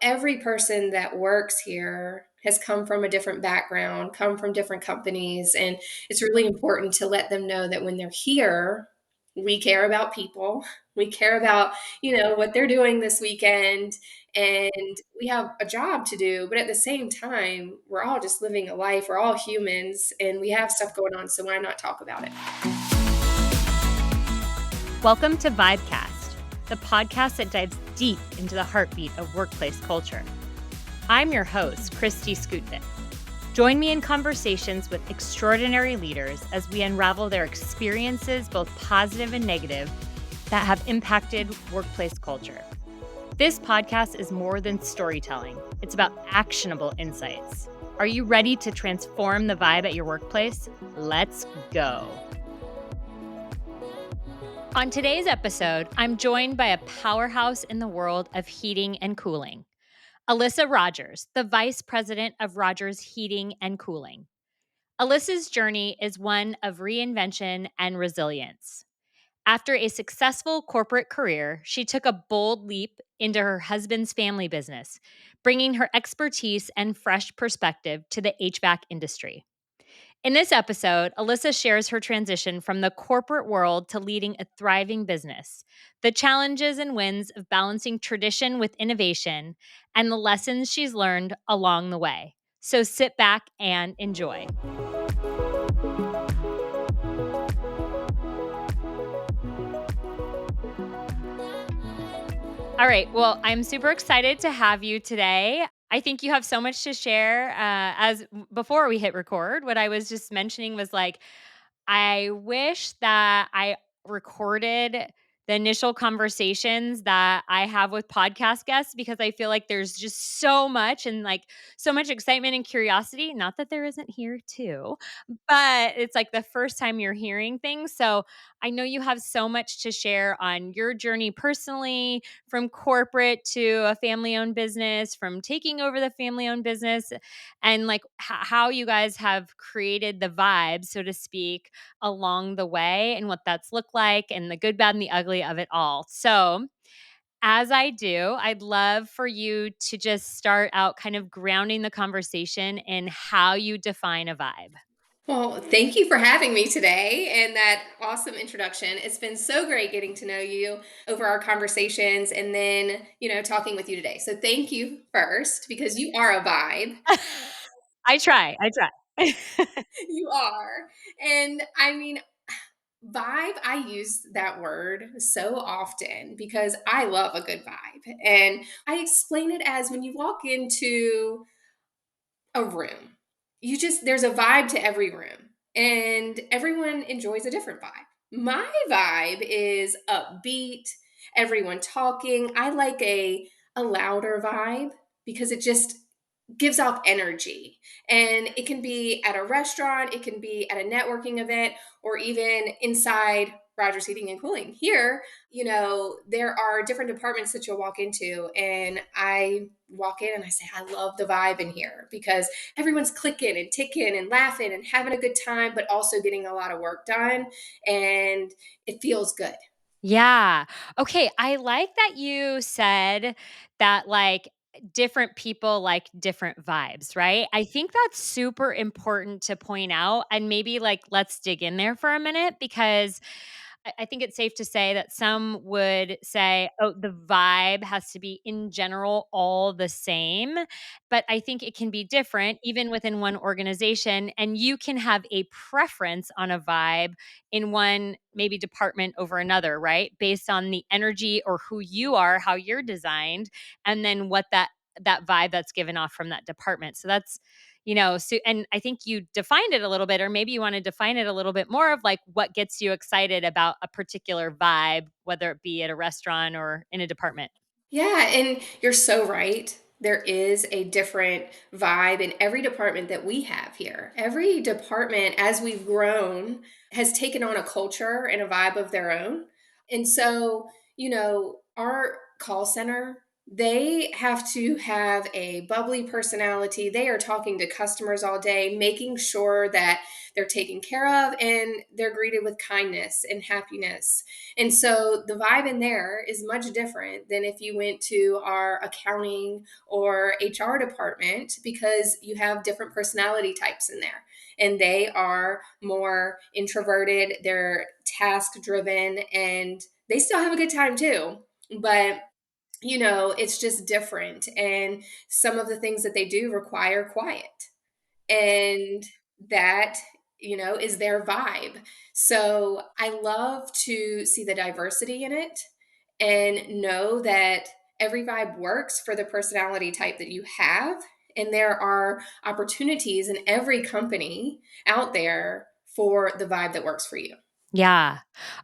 every person that works here has come from a different background, come from different companies. And it's really important to let them know that when they're here, we care about people. We care about, what they're doing this weekend. And we have a job to do. But at the same time, we're all just living a life. We're all humans and we have stuff going on. So why not talk about it? Welcome to Vibecast, the podcast that dives deep into the heartbeat of workplace culture. I'm your host, Kristi. Join me in conversations with extraordinary leaders as we unravel their experiences, both positive and negative, that have impacted workplace culture. This podcast is more than storytelling. It's about actionable insights. Are you ready to transform the vibe at your workplace? Let's go. On today's episode, I'm joined by a powerhouse in the world of heating and cooling, Alyssa Rogers, the Vice President of Rogers Heating and Cooling. Alyssa's journey is one of reinvention and resilience. After a successful corporate career, she took a bold leap into her husband's family business, bringing her expertise and fresh perspective to the HVAC industry. In this episode, Alyssa shares her transition from the corporate world to leading a thriving business, the challenges and wins of balancing tradition with innovation, and the lessons she's learned along the way. So sit back and enjoy. All right. Well, I'm super excited to have you today. I think you have so much to share. As before we hit record, what I was just mentioning was like, I wish that I recorded the initial conversations that I have with podcast guests because I feel like there's just so much and like so much excitement and curiosity. Not that there isn't here too, but it's like the first time you're hearing things. So I know you have so much to share on your journey personally, from corporate to a family owned business, from taking over the family owned business, and like how you guys have created the vibe, so to speak, along the way and what that's looked like and the good, bad, and the ugly of it all. So, as I do, I'd love for you to just start out kind of grounding the conversation in how you define a vibe. Well, thank you for having me today and that awesome introduction. It's been so great getting to know you over our conversations and then, talking with you today. So thank you first because you are a vibe. I try. I try. You are. And I mean, vibe, I use that word so often because I love a good vibe. And I explain it as when you walk into a room. There's a vibe to every room, and everyone enjoys a different vibe. My vibe is upbeat, everyone talking. I like a louder vibe because it just gives off energy. And it can be at a restaurant, it can be at a networking event, or even inside Rogers Heating and Cooling. Here, there are different departments that you'll walk into, and I walk in and I say, I love the vibe in here because everyone's clicking and ticking and laughing and having a good time, but also getting a lot of work done. And it feels good. Yeah. Okay. I like that you said that like different people like different vibes, right? I think that's super important to point out. And maybe like let's dig in there for a minute because I think it's safe to say that some would say, oh, the vibe has to be in general all the same. But I think it can be different even within one organization. And you can have a preference on a vibe in one maybe department over another, right? Based on the energy or who you are, how you're designed, and then what that vibe that's given off from that department. So that's so and I think you defined it a little bit, or maybe you want to define it a little bit more of like what gets you excited about a particular vibe, whether it be at a restaurant or in a department. Yeah, and you're so right. There is a different vibe in every department that we have here. Every department, as we've grown, has taken on a culture and a vibe of their own. And so, our call center They have to have a bubbly personality. They are talking to customers all day, making sure that they're taken care of and they're greeted with kindness and happiness. And so the vibe in there is much different than if you went to our accounting or HR department, because you have different personality types in there. And they are more introverted, they're task driven, and they still have a good time too. But it's just different. And some of the things that they do require quiet. And that, is their vibe. So I love to see the diversity in it and know that every vibe works for the personality type that you have. And there are opportunities in every company out there for the vibe that works for you. Yeah.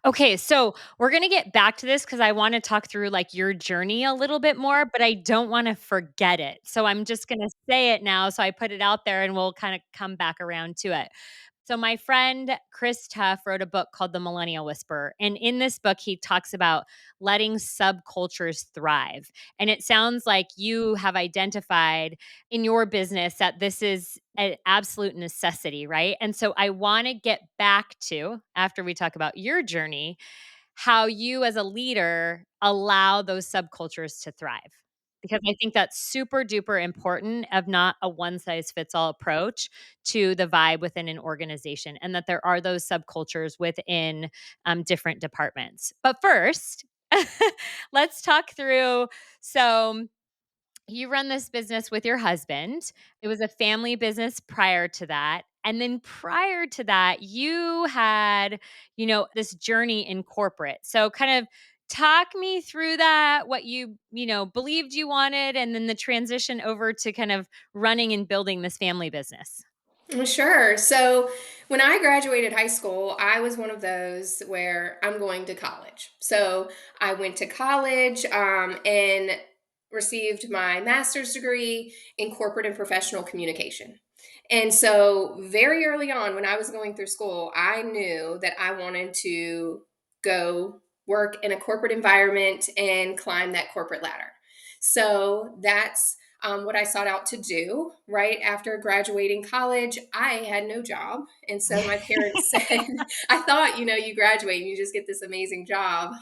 Okay, so we're gonna get back to this because I wanna talk through, like, your journey a little bit more, but I don't wanna forget it. So I'm just gonna say it now so I put it out there and we'll kinda come back around to it. So my friend Chris Tuff wrote a book called The Millennial Whisperer, and in this book, he talks about letting subcultures thrive, and it sounds like you have identified in your business that this is an absolute necessity, right? And so I wanna get back to, after we talk about your journey, how you as a leader allow those subcultures to thrive. Because I think that's super duper important of not a one size fits all approach to the vibe within an organization, and that there are those subcultures within different departments. But first, let's talk through. So, you run this business with your husband. It was a family business prior to that. And then prior to that, you had, this journey in corporate. So kind of talk me through that, what you believed you wanted, and then the transition over to kind of running and building this family business. Well, sure. So when I graduated high school, I was one of those where I'm going to college. So I went to college and received my master's degree in corporate and professional communication. And so very early on, when I was going through school, I knew that I wanted to go work in a corporate environment and climb that corporate ladder. So that's what I sought out to do right after graduating college. I had no job. And so my parents said, I thought, you graduate and you just get this amazing job.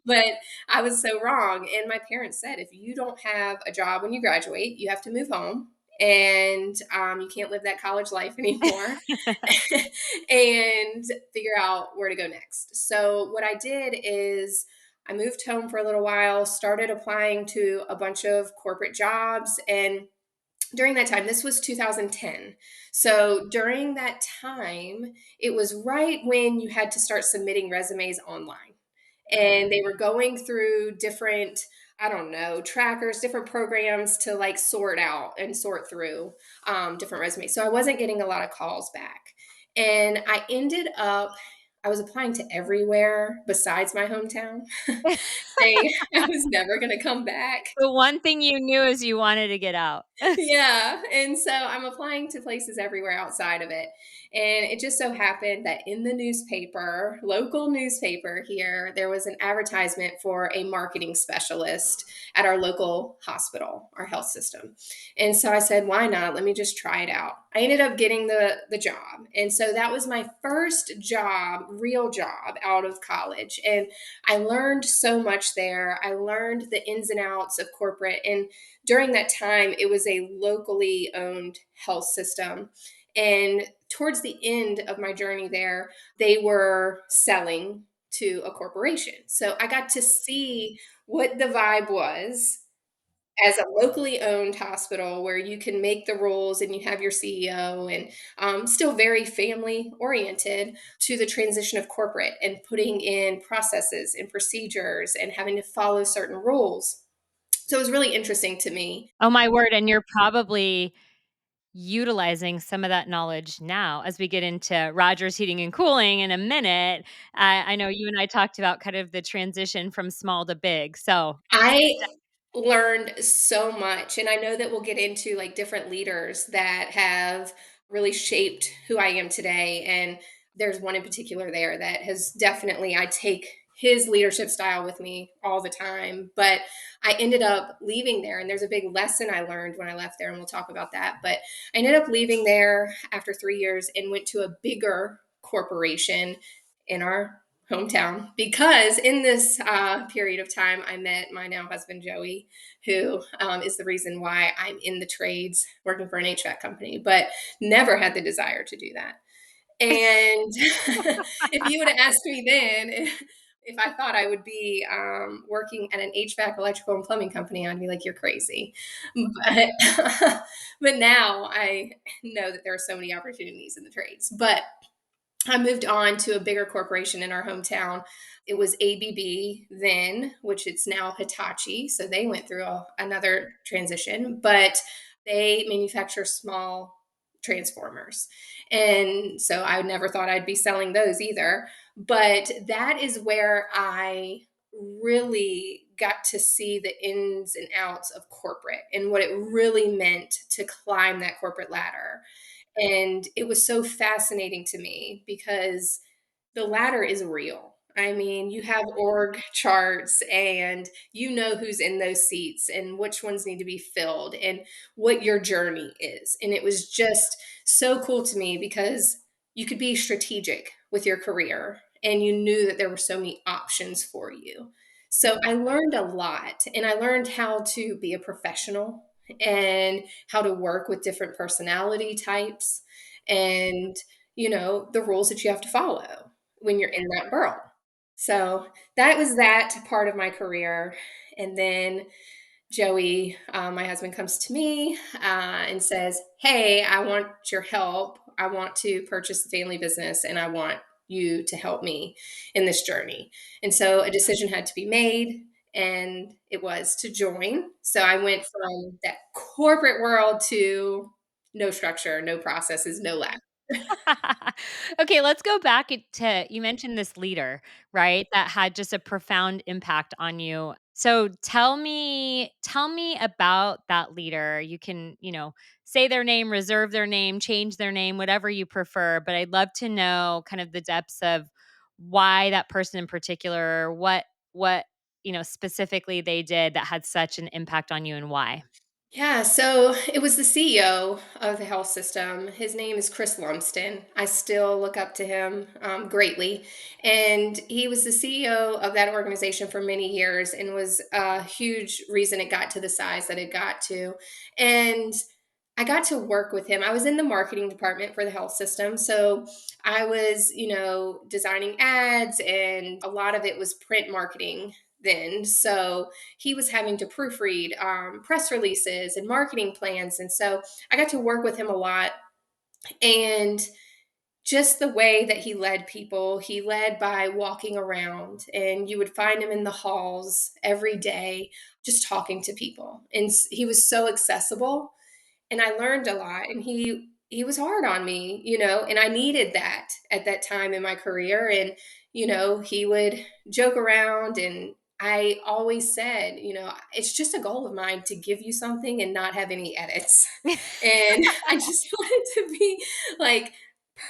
But I was so wrong. And my parents said, if you don't have a job when you graduate, you have to move home. And you can't live that college life anymore and figure out where to go next. So, what I did is I moved home for a little while, started applying to a bunch of corporate jobs. And during that time, this was 2010. So during that time, it was right when you had to start submitting resumes online. And they were going through different, I don't know, trackers, different programs to like sort out and sort through different resumes. So I wasn't getting a lot of calls back. And I was applying to everywhere besides my hometown, saying I was never going to come back. The one thing you knew is you wanted to get out. Yeah, and so I'm applying to places everywhere outside of it. And it just so happened that in the newspaper, local newspaper here, there was an advertisement for a marketing specialist at our local hospital, our health system. And so I said, why not? Let me just try it out. I ended up getting the job. And so that was my first job, real job out of college. And I learned so much there. I learned the ins and outs of corporate. And during that time, it was a locally owned health system. And towards the end of my journey there, they were selling to a corporation. So I got to see what the vibe was as a locally owned hospital where you can make the rules and you have your CEO and still very family oriented to the transition of corporate and putting in processes and procedures and having to follow certain rules. So it was really interesting to me. Oh my word, and you're probably utilizing some of that knowledge now as we get into Rogers Heating and Cooling in a minute. I know you and I talked about kind of the transition from small to big. So, I learned so much, and I know that we'll get into like different leaders that have really shaped who I am today. And there's one in particular there that has definitely I take his leadership style with me all the time. But I ended up leaving there, and there's a big lesson I learned when I left there, and we'll talk about that. But I ended up leaving there after 3 years and went to a bigger corporation in our hometown because in this period of time, I met my now husband, Joey, who is the reason why I'm in the trades working for an HVAC company, but never had the desire to do that. And if you would have asked me then if I thought I would be working at an HVAC, electrical, and plumbing company, I'd be like, "You're crazy." But but now I know that there are so many opportunities in the trades. But I moved on to a bigger corporation in our hometown. It was ABB then, which it's now Hitachi. So they went through another transition, but they manufacture small transformers. And so I never thought I'd be selling those either. But that is where I really got to see the ins and outs of corporate and what it really meant to climb that corporate ladder. And it was so fascinating to me because the ladder is real. I mean, you have org charts and you know who's in those seats and which ones need to be filled and what your journey is. And it was just so cool to me because you could be strategic with your career and you knew that there were so many options for you. So I learned a lot and I learned how to be a professional and how to work with different personality types and the rules that you have to follow when you're in that world. So that was that part of my career. And then Joey, my husband, comes to me and says, "Hey, I want your help. I want to purchase the family business and I want you to help me in this journey." And so a decision had to be made, and it was to join. So I went from that corporate world to no structure, no processes, no ladder. Okay, let's go back to you mentioned this leader, right? That had just a profound impact on you. So tell me about that leader. You can, say their name, reserve their name, change their name, whatever you prefer, but I'd love to know kind of the depths of why that person in particular, what specifically they did that had such an impact on you and why. Yeah, so it was the CEO of the health system. His name is Chris Lumsden. I still look up to him greatly. And he was the CEO of that organization for many years and was a huge reason it got to the size that it got to. And I got to work with him. I was in the marketing department for the health system. So I was, designing ads, and a lot of it was print marketing then. So he was having to proofread press releases and marketing plans. And so I got to work with him a lot. And just the way that he led by walking around, and you would find him in the halls every day, just talking to people. And he was so accessible and I learned a lot, and he was hard on me, and I needed that at that time in my career. And he would joke around, and I always said, it's just a goal of mine to give you something and not have any edits. And I just wanted to be like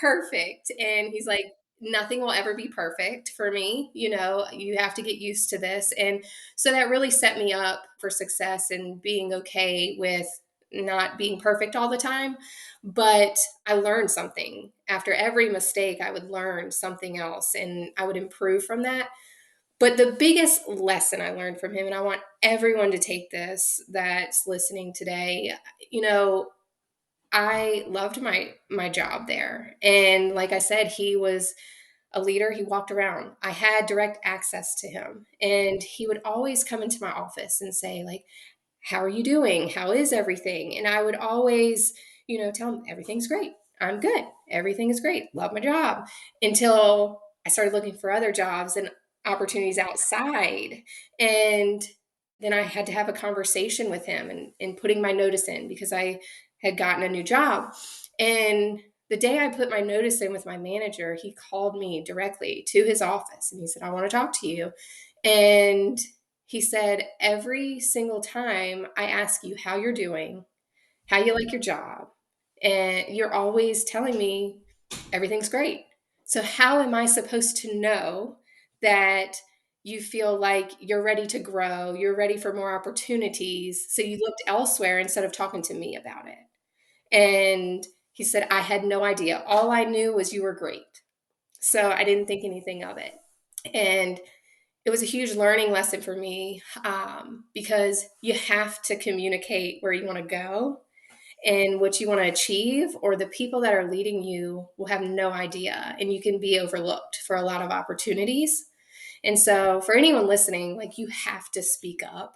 perfect. And he's like, nothing will ever be perfect for me. You have to get used to this. And so that really set me up for success and being okay with not being perfect all the time. But I learned something. After every mistake, I would learn something else and I would improve from that. But the biggest lesson I learned from him, and I want everyone to take this that's listening today, you know, I loved my job there. And like I said, he was a leader. He walked around. I had direct access to him. And he would always come into my office and say, like, how are you doing? How is everything? And I would always, tell him everything's great. I'm good. Everything is great. Love my job until I started looking for other jobs and opportunities outside. And then I had to have a conversation with him and putting my notice in because I had gotten a new job. And the day I put my notice in with my manager, he called me directly to his office and he said, "I want to talk to you." And he said, "Every single time I ask you how you're doing, how you like your job, and you're always telling me everything's great. So, how am I supposed to know that you feel like you're ready to grow, you're ready for more opportunities, so you looked elsewhere instead of talking to me about it." And he said, "I had no idea. All I knew was you were great. So I didn't think anything of it." And it was a huge learning lesson for me, because you have to communicate where you want to go and what you want to achieve, or the people that are leading you will have no idea, and you can be overlooked for a lot of opportunities. And so, for anyone listening, like, you have to speak up,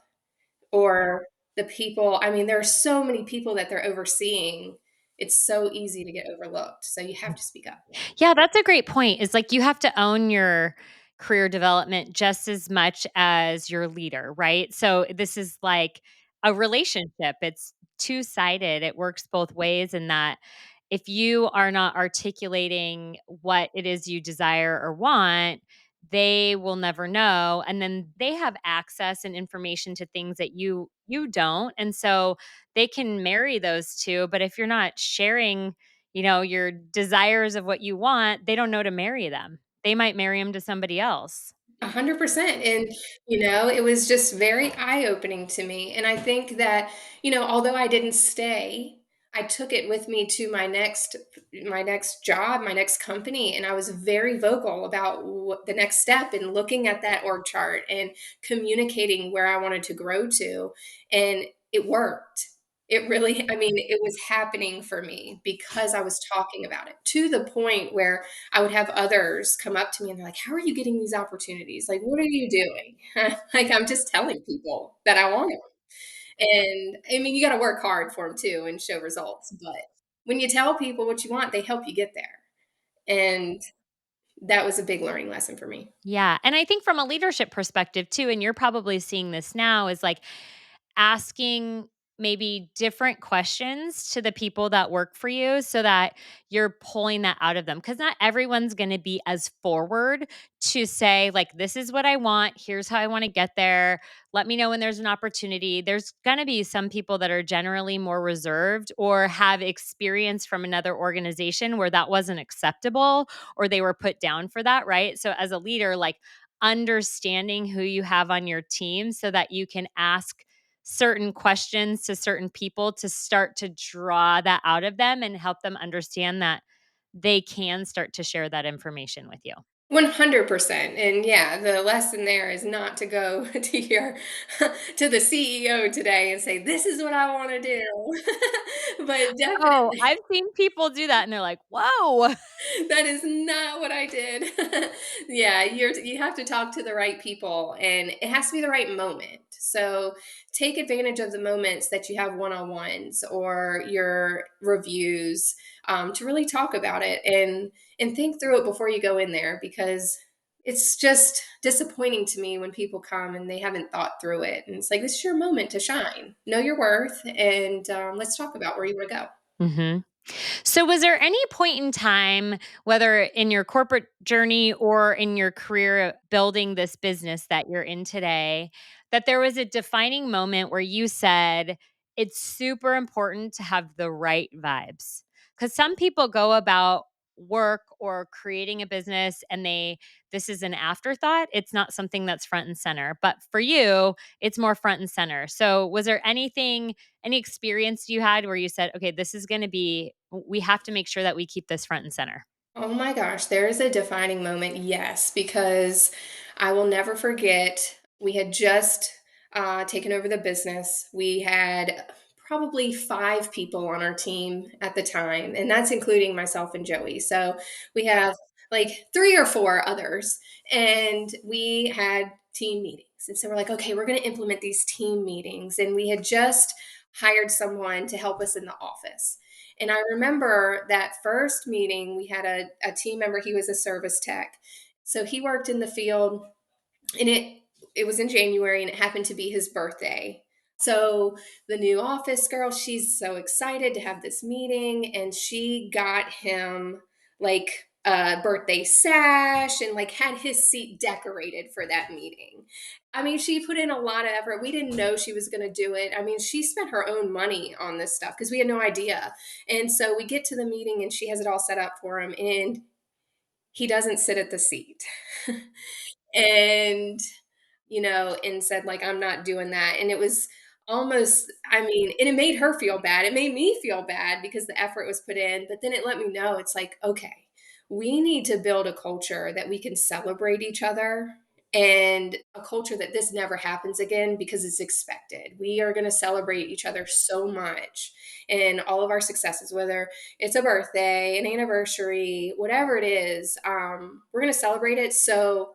or the people, I mean, there are so many people that they're overseeing. It's so easy to get overlooked. So, you have to speak up. Yeah, that's a great point. Is like you have to own your career development just as much as your leader, right? So this is like a relationship. It's two-sided. It works both ways in that if you are not articulating what it is you desire or want, they will never know, and then they have access and information to things that you don't. And so they can marry those two, but if you're not sharing your desires of what you want, they don't know to marry them. They might marry him to somebody else. 100%. And, it was just very eye opening to me. And I think that, although I didn't stay, I took it with me to my next job, my next company, and I was very vocal about what the next step, and looking at that org chart and communicating where I wanted to grow to. And it worked. It really, I mean, it was happening for me because I was talking about it, to the point where I would have others come up to me and they're like, "How are you getting these opportunities? Like, what are you doing?" Like, I'm just telling people that I want them. And I mean, you got to work hard for them too and show results. But when you tell people what you want, they help you get there. And that was a big learning lesson for me. Yeah, and I think from a leadership perspective too, and you're probably seeing this now, is like asking maybe different questions to the people that work for you so that you're pulling that out of them, because not everyone's going to be as forward to say like, this is what I want, here's how I want to get there, let me know when there's an opportunity. There's going to be some people that are generally more reserved or have experience from another organization where that wasn't acceptable or they were put down for that, right? So as a leader, like, understanding who you have on your team so that you can ask certain questions to certain people to start to draw that out of them and help them understand that they can start to share that information with you. 100%. And yeah, the lesson there is not to go to your to the CEO today and say, "This is what I want to do." But Oh, definitely, I've seen people do that and they're like, "Whoa." that is not what I did. Yeah, you have to talk to the right people, and it has to be the right moment. So take advantage of the moments that you have one-on-ones or your reviews, to really talk about it, and think through it before you go in there, because it's just disappointing to me when people come and they haven't thought through it. And it's like, this is your moment to shine. Know your worth, and let's talk about where you want to go. Mhm. So, was there any point in time, whether in your corporate journey or in your career building this business that you're in today, that there was a defining moment where you said, it's super important to have the right vibes? Because some people go about work or creating a business and this is an afterthought. It's not something that's front and center. But for you, it's more front and center. So, was there any experience you had where you said, "Okay, this is gonna be we have to make sure that we keep this front and center"? Oh my gosh, there is a defining moment, yes, because I will never forget. We had just taken over the business. We had probably 5 people on our team at the time, and that's including myself and Joey. So we have like 3 or 4 others, and we had team meetings. And so we're like, okay, we're going to implement these team meetings. And we had just hired someone to help us in the office. And I remember that first meeting, we had a team member, he was a service tech. So he worked in the field, and it was in January, and it happened to be his birthday. So the new office girl, she's so excited to have this meeting, and she got him like a birthday sash, and like had his seat decorated for that meeting. I mean, she put in a lot of effort. We didn't know she was going to do it. I mean, she spent her own money on this stuff because we had no idea. And so we get to the meeting, and she has it all set up for him, and he doesn't sit at the seat. and and said like, I'm not doing that. And it was almost, I mean, and it made her feel bad. It made me feel bad because the effort was put in, but then it let me know it's like, okay, we need to build a culture that we can celebrate each other, and a culture that this never happens again because it's expected. We are going to celebrate each other so much in all of our successes, whether it's a birthday, an anniversary, whatever it is. We're going to celebrate it. So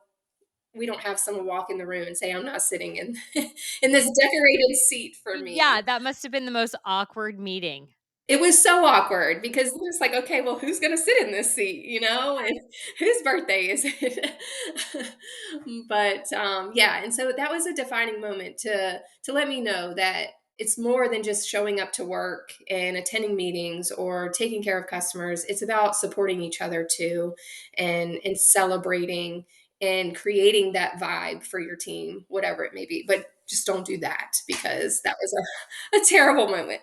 we don't have someone walk in the room and say, "I'm not sitting in in this decorated seat for Yeah, me." that must have been the most awkward meeting. It was so awkward because it's like, "Okay, well, who's gonna sit in this seat?" And whose birthday is it? But, yeah, and so that was a defining moment to let me know that it's more than just showing up to work and attending meetings or taking care of customers. It's about supporting each other too, and celebrating and creating that vibe for your team, whatever it may be. But just don't do that because that was a terrible moment.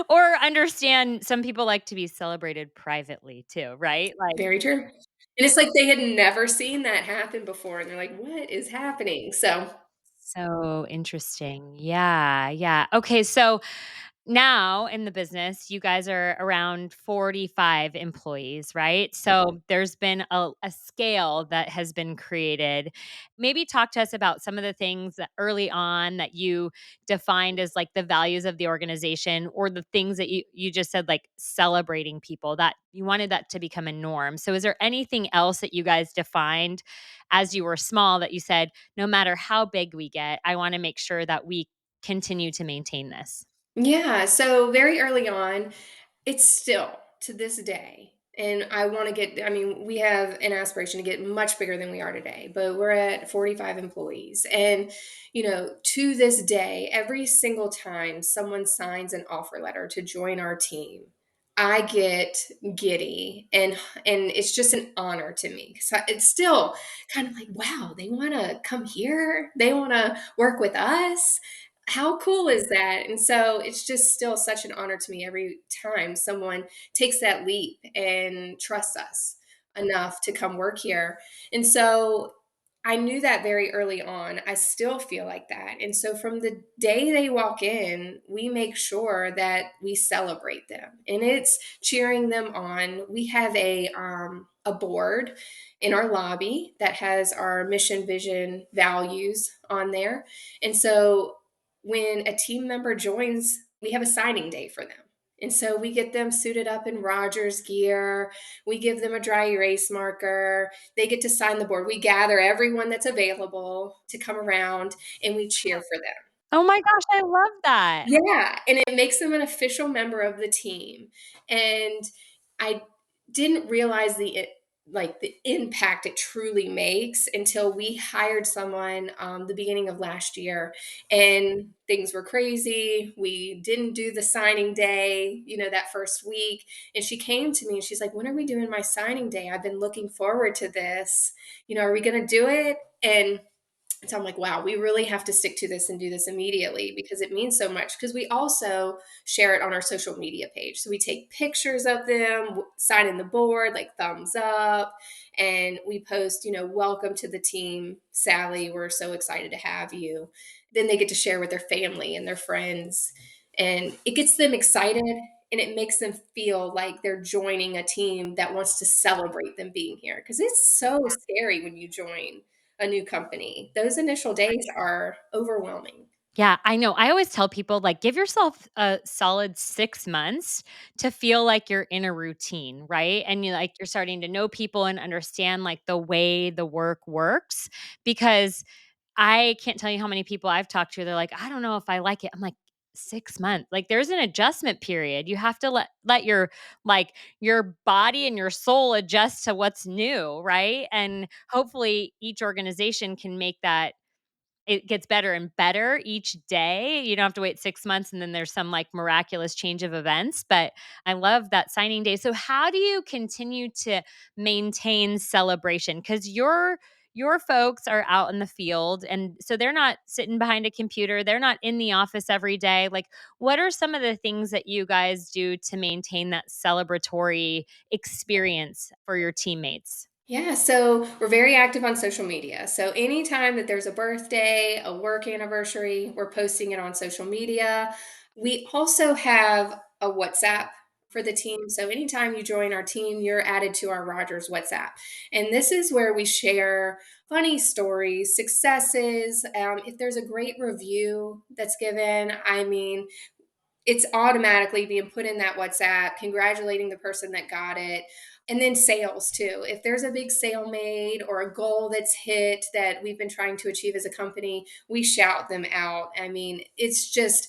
Or understand some people like to be celebrated privately too, right? Like, Very true. And it's like they had never seen that happen before, and they're like, "What is happening?" So so interesting. Yeah, yeah. Okay, so now in the business, you guys are around 45 employees, right? So there's been a scale that has been created. Maybe talk to us about some of the things that early on that you defined as like the values of the organization, or the things that you just said, like celebrating people, that you wanted that to become a norm. So is there anything else that you guys defined as you were small that you said, no matter how big we get, I want to make sure that we continue to maintain this? yeah, so very early on, it's still to this day, and I wanna get I mean, we have an aspiration to get much bigger than we are today, but we're at 45 employees, and, to this day, every single time someone signs an offer letter to join our team, I get giddy, and it's just an honor to me. So it's still kind of like, "Wow, they wanna come here? They wanna work with us? How cool is that?" And so it's just still such an honor to me every time someone takes that leap and trusts us enough to come work here. And so I knew that very early on. I still feel like that. And so from the day they walk in, we make sure that we celebrate them. And it's cheering them on. We have a board in our lobby that has our mission, vision, values on there. And so when a team member joins, we have a signing day for them. And so we get them suited up in Rogers gear. We give them a dry erase marker. They get to sign the board. We gather everyone that's available to come around, and we cheer for them. Oh my gosh, I love that. Yeah, and it makes them an official member of the team, and I didn't realize the impact it truly makes until we hired someone, the beginning of last year, and things were crazy. We didn't do the signing day, that first week, and she came to me and she's like, "When are we doing my signing day? I've been looking forward to this. Are we gonna do it?" And so I'm like, wow, we really have to stick to this and do this immediately because it means so much. Because we also share it on our social media page. So we take pictures of them, signing the board, like thumbs up, and we post, welcome to the team, Sally. We're so excited to have you. Then they get to share with their family and their friends, and it gets them excited, and it makes them feel like they're joining a team that wants to celebrate them being here. Because it's so scary when you join a new company. Those initial days are overwhelming. Yeah, I know. I always tell people, like, give yourself a solid 6 months to feel like you're in a routine, right? And you're starting to know people and understand, like, the way the work works, because I can't tell you how many people I've talked to, they're like, "I don't know if I like it." I'm like, 6 months? Like, there's an adjustment period. You have to let your, like, your body and your soul adjust to what's new, right? And hopefully each organization can make that, it gets better and better each day. You don't have to wait 6 months and then there's some, like, miraculous change of events, but I love that signing day. So how do you continue to maintain celebration? Because your folks are out in the field, and so they're not sitting behind a computer, they're not in the office every day. Like, what are some of the things that you guys do to maintain that celebratory experience for your teammates? Yeah, so we're very active on social media. So anytime that there's a birthday, a work anniversary, we're posting it on social media. We also have a WhatsApp for the team. So anytime you join our team, you're added to our Rogers WhatsApp. And this is where we share funny stories, successes. If there's a great review that's given, I mean, it's automatically being put in that WhatsApp, congratulating the person that got it. And then sales too. If there's a big sale made or a goal that's hit that we've been trying to achieve as a company, we shout them out. I mean, it's just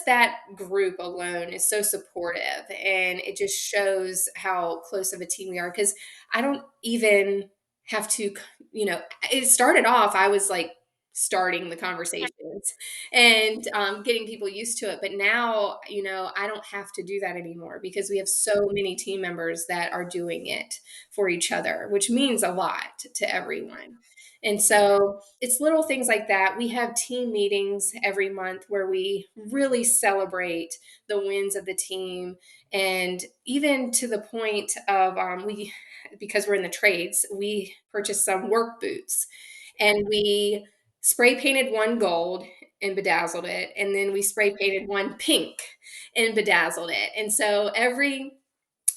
that group alone is so supportive, and it just shows how close of a team we are, because I don't even have to, it started off, I was like starting the conversations and getting people used to it. But now, I don't have to do that anymore because we have so many team members that are doing it for each other, which means a lot to everyone. And so it's little things like that. We have team meetings every month where we really celebrate the wins of the team. And even to the point of, because we're in the trades, we purchased some work boots and we spray painted one gold and bedazzled it. And then we spray painted one pink and bedazzled it. And so every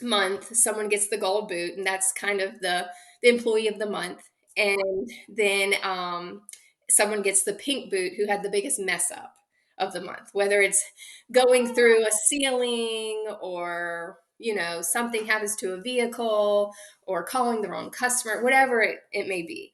month someone gets the gold boot, and that's kind of the employee of the month. And then someone gets the pink boot who had the biggest mess up of the month, whether it's going through a ceiling, or something happens to a vehicle, or calling the wrong customer, whatever it may be.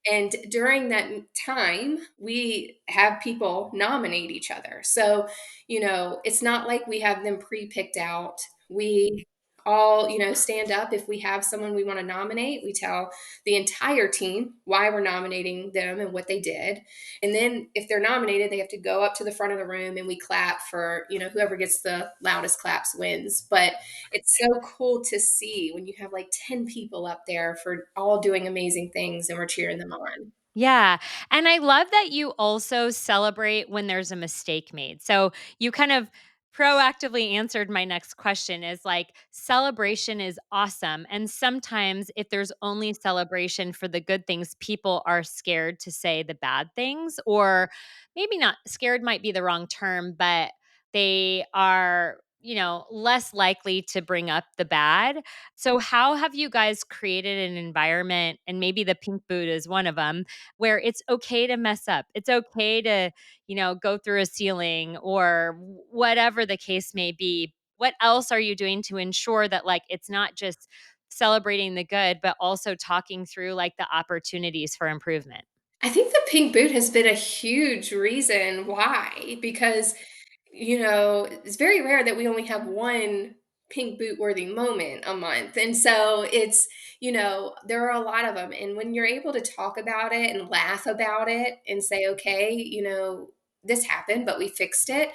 And during that time, we have people nominate each other. So, it's not like we have them pre picked out. We all, stand up. If we have someone we want to nominate, we tell the entire team why we're nominating them and what they did. And then if they're nominated, they have to go up to the front of the room and we clap for, whoever gets the loudest claps wins. But it's so cool to see when you have like 10 people up there for all doing amazing things and we're cheering them on. Yeah. And I love that you also celebrate when there's a mistake made. So you kind of proactively answered my next question is like celebration is awesome. And sometimes if there's only celebration for the good things, people are scared to say the bad things, or maybe not scared might be the wrong term, but they are, less likely to bring up the bad. So how have you guys created an environment, and maybe the pink boot is one of them, where it's okay to mess up. It's okay to, go through a ceiling or whatever the case may be. What else are you doing to ensure that like it's not just celebrating the good, but also talking through like the opportunities for improvement? I think the pink boot has been a huge reason why, because it's very rare that we only have one pink boot worthy moment a month. And so there are a lot of them. And when you're able to talk about it and laugh about it and say, okay, this happened, but we fixed it.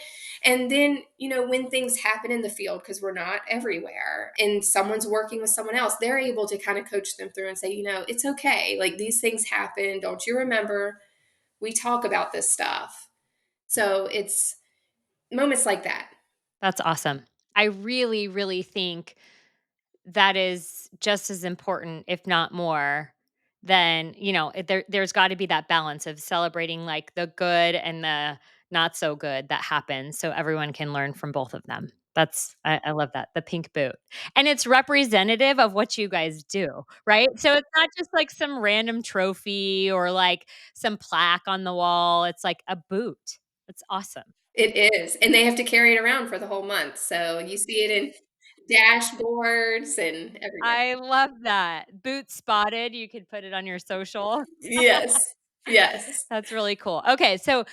And then, when things happen in the field, because we're not everywhere and someone's working with someone else, they're able to kind of coach them through and say, it's okay. Like these things happen. Don't you remember? We talk about this stuff. So it's moments like that. That's awesome. I really, really think that is just as important, if not more, than, there's got to be that balance of celebrating like the good and the not so good that happens so everyone can learn from both of them. I love that. The pink boot. And it's representative of what you guys do, right? So it's not just like some random trophy or like some plaque on the wall. It's like a boot. It's awesome. It is, and they have to carry it around for the whole month, so you see it in dashboards and everywhere. I love that. Boot spotted. You could put it on your social. Yes, yes. That's really cool. Okay, so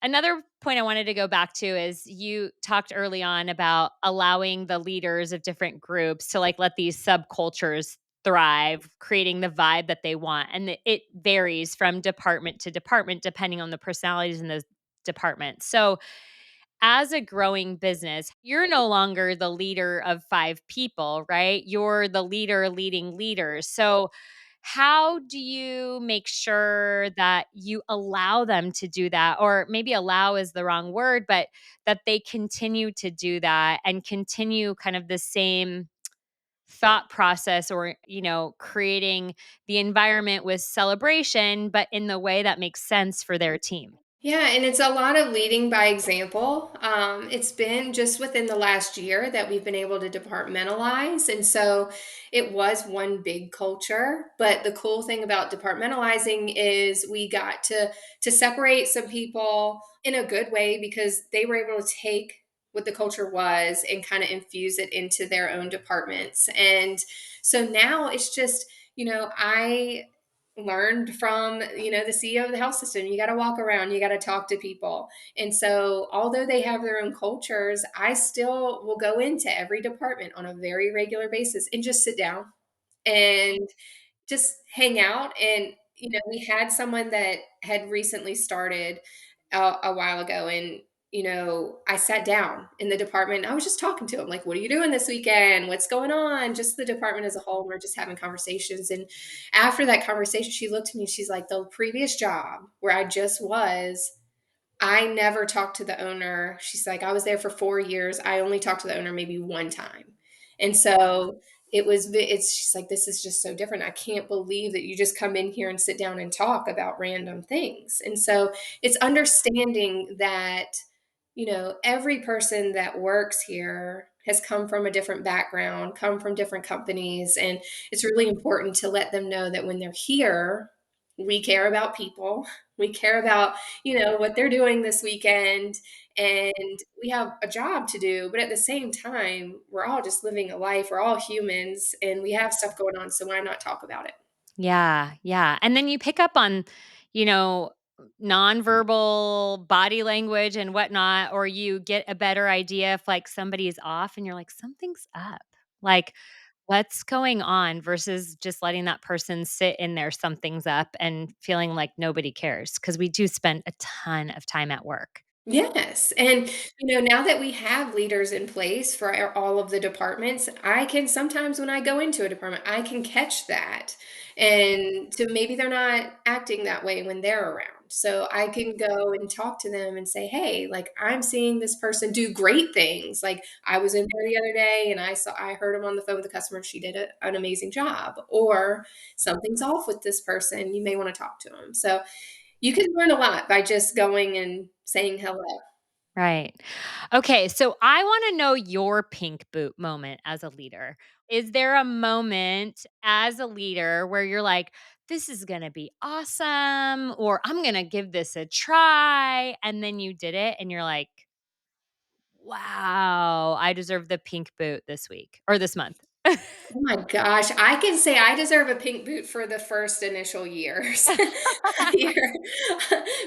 another point I wanted to go back to is you talked early on about allowing the leaders of different groups to like let these subcultures thrive, creating the vibe that they want. And it varies from department to department depending on the personalities in those departments. So, as a growing business, you're no longer the leader of 5 people, right? You're the leader leading leaders. So, how do you make sure that you allow them to do that? Or maybe allow is the wrong word, but that they continue to do that and continue kind of the same thought process or, creating the environment with celebration, but in the way that makes sense for their team. Yeah, and it's a lot of leading by example. It's been just within the last year that we've been able to departmentalize. And so it was one big culture. But the cool thing about departmentalizing is we got to separate some people in a good way because they were able to take what the culture was and kind of infuse it into their own departments. And so now it's just, I learned from the CEO of the health system. You got to walk around, you got to talk to people. And so although they have their own cultures, I still will go into every department on a very regular basis and just sit down and just hang out. And we had someone that had recently started a while ago, and I sat down in the department and I was just talking to him, like, what are you doing this weekend, what's going on, just the department as a whole. We're just having conversations. And after that conversation, she looked at me, she's like, the previous job where I just was, I never talked to the owner. She's like, I was there for 4 years. I only talked to the owner maybe one time. And so she's like, this is just so different. I can't believe that you just come in here and sit down and talk about random things. And so it's understanding that, every person that works here has come from a different background, come from different companies. And it's really important to let them know that when they're here, we care about people. We care about what they're doing this weekend, and we have a job to do, but at the same time, we're all just living a life. We're all humans and we have stuff going on, so why not talk about it? Yeah, yeah, and then you pick up on, you know, nonverbal body language and whatnot, or you get a better idea if, like, somebody's off and you're like, "Something's up." Like, "What's going on?" Versus just letting that person sit in their "something's up" and feeling like nobody cares because we do spend a ton of time at work. Yes, and, now that we have leaders in place for all of the departments, I can sometimes when I go into a department, I can catch that, and so maybe they're not acting that way when they're around. So I can go and talk to them and say, "Hey, like, I'm seeing this person do great things." Like, I was in there the other day and I heard him on the phone with the customer, she did an amazing job, or something's off with this person, you may wanna talk to him. So you can learn a lot by just going and saying hello. Right. Okay, so I wanna know your pink boot moment as a leader. Is there a moment as a leader where you're like, "This is gonna be awesome," or, "I'm gonna give this a try," and then you did it and you're like, "Wow, I deserve the pink boot this week or this month." Oh my gosh, I can say I deserve a pink boot for the first initial years here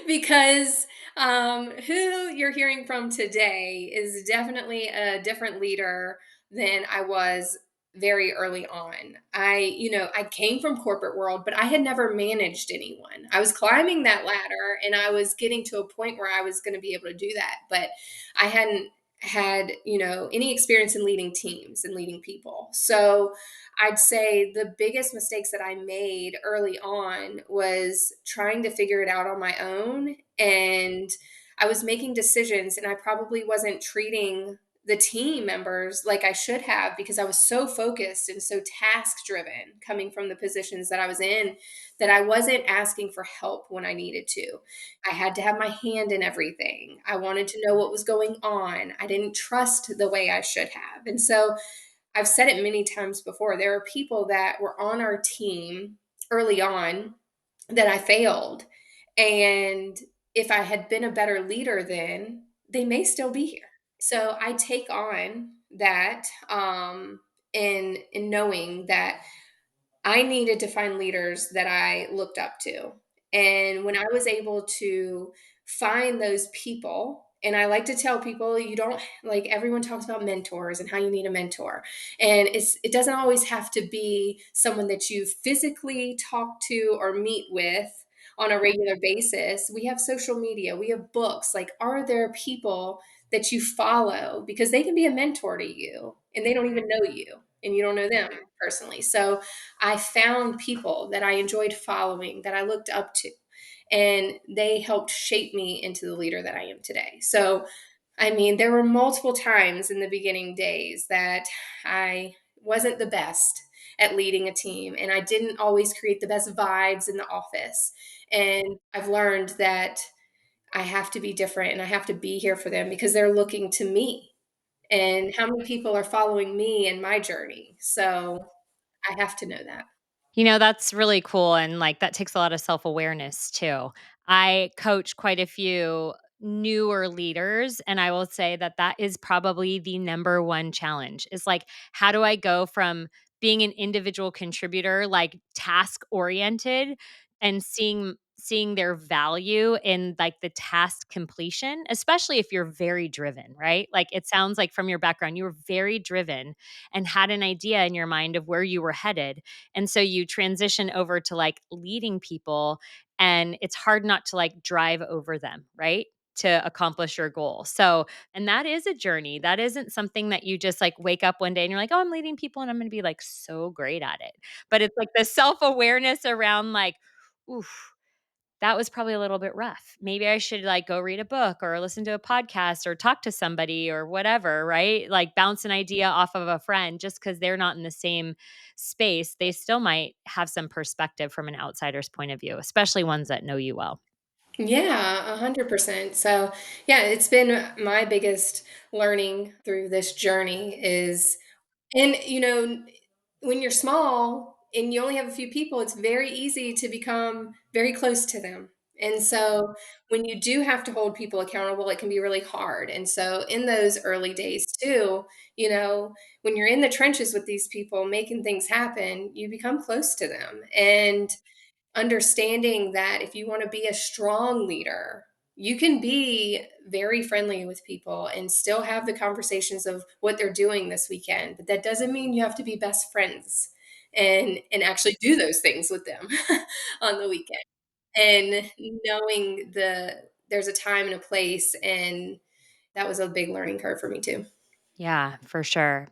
because who you're hearing from today is definitely a different leader than I was very early on. I came from corporate world, but I had never managed anyone. I was climbing that ladder and I was getting to a point where I was going to be able to do that, but I hadn't had any experience in leading teams and leading people. So I'd say the biggest mistakes that I made early on was trying to figure it out on my own, and I was making decisions and I probably wasn't treating the team members like I should have because I was so focused and so task driven coming from the positions that I was in that I wasn't asking for help when I needed to. I had to have my hand in everything. I wanted to know what was going on. I didn't trust the way I should have. And so I've said it many times before. There are people that were on our team early on that I failed. And if I had been a better leader then, they may still be here. So I take on that in knowing that I needed to find leaders that I looked up to. And when I was able to find those people, and I like to tell people you don't like everyone talks about mentors and how you need a mentor. And it doesn't always have to be someone that you physically talk to or meet with on a regular basis. We have social media, we have books. Like, are there people that you follow because they can be a mentor to you and they don't even know you and you don't know them personally. So I found people that I enjoyed following, that I looked up to, and they helped shape me into the leader that I am today. So, I mean, there were multiple times in the beginning days that I wasn't the best at leading a team, and I didn't always create the best vibes in the office. And I've learned that I have to be different and I have to be here for them because they're looking to me. And how many people are following me in my journey? So I have to know that. That's really cool, and, like, that takes a lot of self-awareness too. I coach quite a few newer leaders, and I will say that that is probably the number one challenge, is, like, how do I go from being an individual contributor, like, task-oriented, and seeing their value in, like, the task completion, especially if you're very driven, right? Like, it sounds like from your background, you were very driven and had an idea in your mind of where you were headed, and so you transition over to like leading people, and it's hard not to like drive over them, right? To accomplish your goal. So, and that is a journey. That isn't something that you just like wake up one day and you're like, oh, I'm leading people and I'm going to be like so great at it. But it's like the self awareness around like, oof, that was probably a little bit rough. Maybe I should like go read a book or listen to a podcast or talk to somebody or whatever, right? Like bounce an idea off of a friend just because they're not in the same space. They still might have some perspective from an outsider's point of view, especially ones that know you well. Yeah, 100%. So, yeah, it's been my biggest learning through this journey is, and when you're small and you only have a few people, it's very easy to become very close to them. And so when you do have to hold people accountable, it can be really hard. And so in those early days too, when you're in the trenches with these people making things happen, you become close to them. And understanding that if you want to be a strong leader, you can be very friendly with people and still have the conversations of what they're doing this weekend. But that doesn't mean you have to be best friends and actually do those things with them on the weekend. And knowing there's a time and a place, and that was a big learning curve for me too. Yeah, for sure.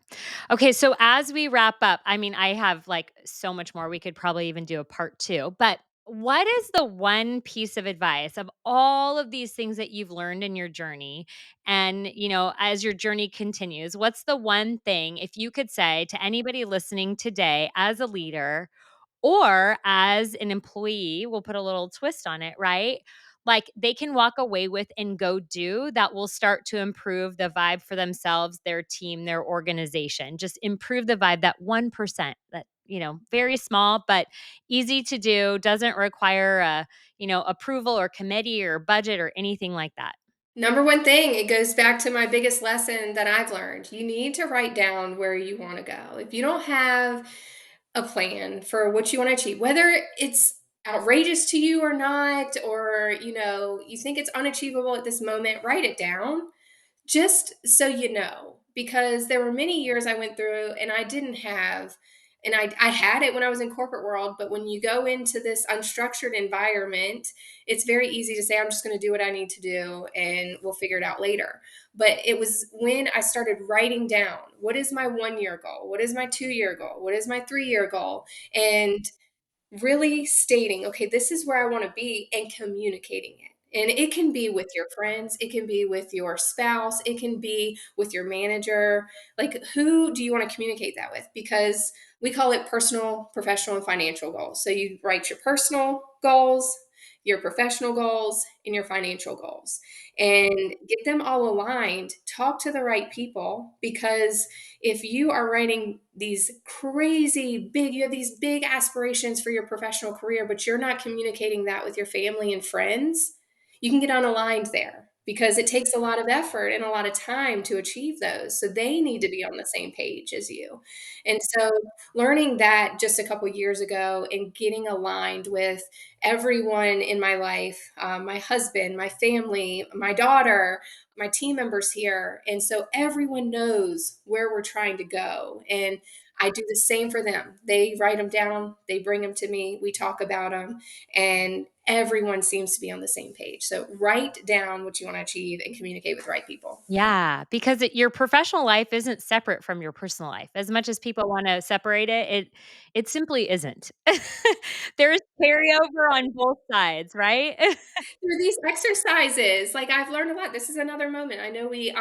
Okay, so as we wrap up, I mean, I have like so much more. We could probably even do a part two, but what is the one piece of advice of all of these things that you've learned in your journey? And, as your journey continues, what's the one thing, if you could say to anybody listening today as a leader or as an employee, we'll put a little twist on it, right? Like they can walk away with and go do that will start to improve the vibe for themselves, their team, their organization. Just improve the vibe that 1% that, very small, but easy to do, doesn't require approval or committee or budget or anything like that. Number one thing, it goes back to my biggest lesson that I've learned. You need to write down where you want to go. If you don't have a plan for what you want to achieve, whether it's outrageous to you or not, or you think it's unachievable at this moment, write it down just so you know, because there were many years I went through and I didn't have, and I had it when I was in corporate world, but when you go into this unstructured environment, it's very easy to say, I'm just going to do what I need to do and we'll figure it out later. But it was when I started writing down, what is my 1 year goal? What is my 2 year goal? What is my 3 year goal? And really stating, okay, this is where I want to be and communicating it. And it can be with your friends, it can be with your spouse, it can be with your manager. Like, who do you want to communicate that with? Because we call it personal, professional, and financial goals. So you write your personal goals, your professional goals, and your financial goals, and get them all aligned. Talk to the right people, because if you are writing these crazy big, you have these big aspirations for your professional career, but you're not communicating that with your family and friends, you can get unaligned there because it takes a lot of effort and a lot of time to achieve those. So they need to be on the same page as you. And so learning that just a couple years ago and getting aligned with everyone in my life, my husband, my family, my daughter, my team members here. And so everyone knows where we're trying to go. And I do the same for them. They write them down, they bring them to me, we talk about them, and everyone seems to be on the same page. So write down what you want to achieve and communicate with the right people. Yeah, because your professional life isn't separate from your personal life. As much as people wanna separate it, it simply isn't. There's carryover on both sides, right? Through these exercises, like, I've learned a lot. This is another moment. I know we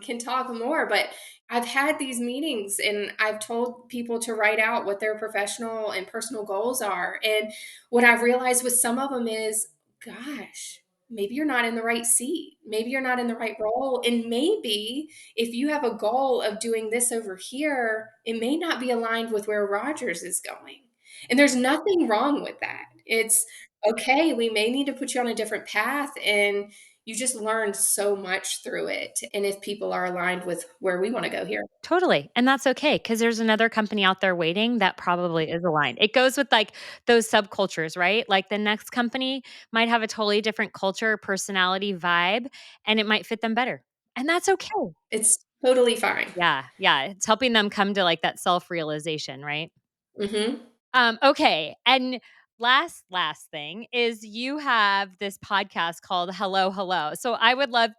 can talk more, but I've had these meetings and I've told people to write out what their professional and personal goals are. And what I've realized with some of them is, gosh, maybe you're not in the right seat. Maybe you're not in the right role. And maybe if you have a goal of doing this over here, it may not be aligned with where Rogers is going. And there's nothing wrong with that. It's okay. We may need to put you on a different path. And you just learn so much through it. And if people are aligned with where we want to go here. Totally, and that's okay because there's another company out there waiting that probably is aligned. It goes with, like, those subcultures, right? Like, the next company might have a totally different culture, personality, vibe, and it might fit them better, and that's okay. It's totally fine. Yeah, yeah, it's helping them come to, like, that self-realization, right? Mhm. Okay, and last thing is you have this podcast called Hello, Hello. So I would love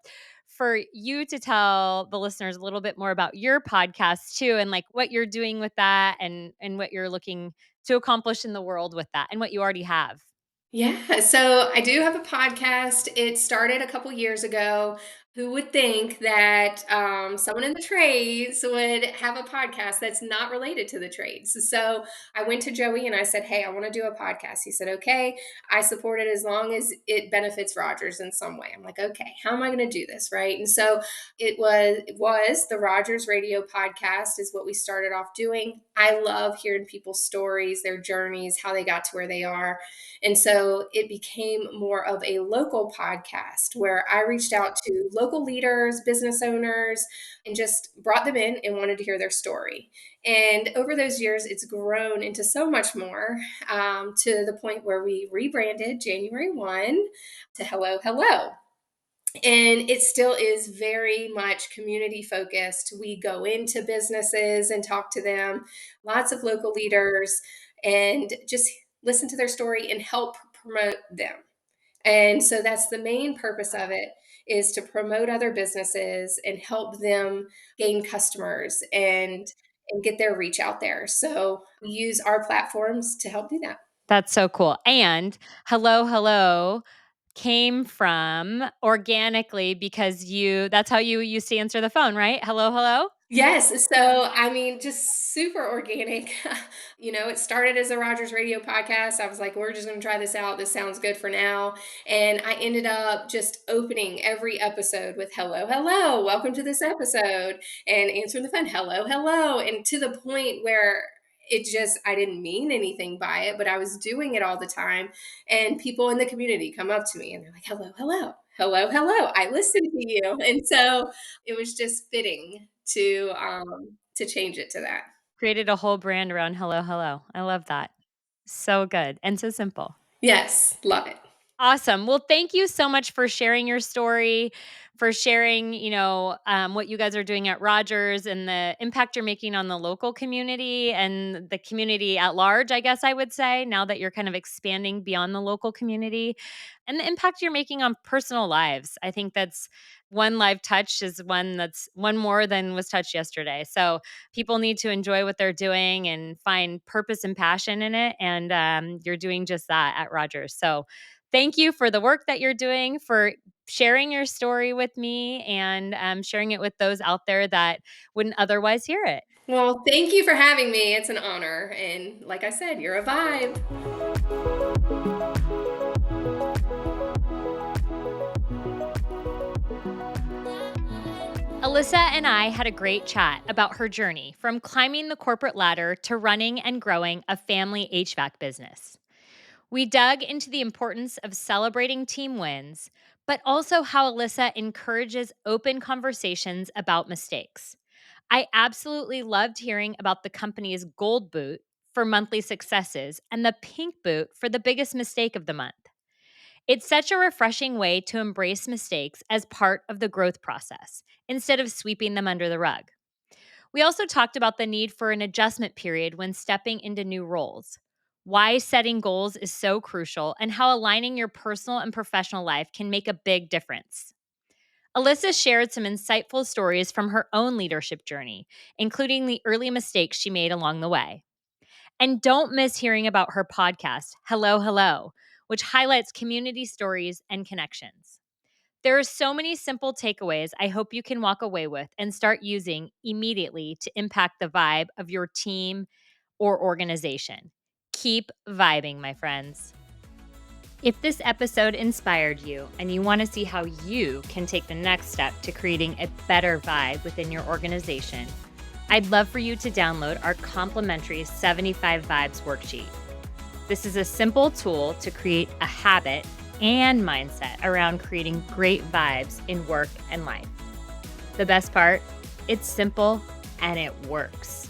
for you to tell the listeners a little bit more about your podcast too, and like what you're doing with that and what you're looking to accomplish in the world with that and what you already have. Yeah, so I do have a podcast. It started a couple years ago. Who would think that someone in the trades would have a podcast that's not related to the trades? So I went to Joey and I said, "Hey, I want to do a podcast." He said, "Okay, I support it as long as it benefits Rogers in some way." I'm like, "Okay, how am I going to do this?" Right? And so it was the Rogers Radio podcast is what we started off doing. I love hearing people's stories, their journeys, how they got to where they are. And so it became more of a local podcast where I reached out to local leaders, business owners, and just brought them in and wanted to hear their story. And over those years, it's grown into so much more to the point where we rebranded January 1 to Hello, Hello. And it still is very much community focused. We go into businesses and talk to them, lots of local leaders, and just listen to their story and help promote them. And so that's the main purpose of it is to promote other businesses and help them gain customers and get their reach out there. So we use our platforms to help do that. That's so cool. And Hello, Hello came from organically because you that's how you used to answer the phone, right? Hello, hello? Yes, so, I mean, just super organic. It started as a Rogers Radio podcast. I was like, "We're just gonna try this out. This sounds good for now." And I ended up just opening every episode with, "Hello, hello, welcome to this episode," and answering the phone, "Hello, hello," and to the point where I didn't mean anything by it, but I was doing it all the time, and people in the community come up to me, and they're like, "Hello, hello. Hello, hello. I listen to you." And so it was just fitting to change it to that. Created a whole brand around hello, hello. I love that. So good and so simple. Yes, love it. Awesome. Well, thank you so much for sharing your story, for sharing, what you guys are doing at Rogers and the impact you're making on the local community and the community at large, I guess I would say, now that you're kind of expanding beyond the local community and the impact you're making on personal lives. I think that's one live touch is one that's one more than was touched yesterday. So people need to enjoy what they're doing and find purpose and passion in it. And you're doing just that at Rogers. So thank you for the work that you're doing, for sharing your story with me and sharing it with those out there that wouldn't otherwise hear it. Well, thank you for having me. It's an honor. And like I said, you're a vibe. Alyssa and I had a great chat about her journey from climbing the corporate ladder to running and growing a family HVAC business. We dug into the importance of celebrating team wins, but also how Alyssa encourages open conversations about mistakes. I absolutely loved hearing about the company's gold boot for monthly successes and the pink boot for the biggest mistake of the month. It's such a refreshing way to embrace mistakes as part of the growth process instead of sweeping them under the rug. We also talked about the need for an adjustment period when stepping into new roles, why setting goals is so crucial, and how aligning your personal and professional life can make a big difference. Alyssa shared some insightful stories from her own leadership journey, including the early mistakes she made along the way. And don't miss hearing about her podcast, Hello, Hello, which highlights community stories and connections. There are so many simple takeaways I hope you can walk away with and start using immediately to impact the vibe of your team or organization. Keep vibing, my friends. If this episode inspired you and you want to see how you can take the next step to creating a better vibe within your organization, I'd love for you to download our complimentary 75 Vibes worksheet. This is a simple tool to create a habit and mindset around creating great vibes in work and life. The best part, it's simple and it works.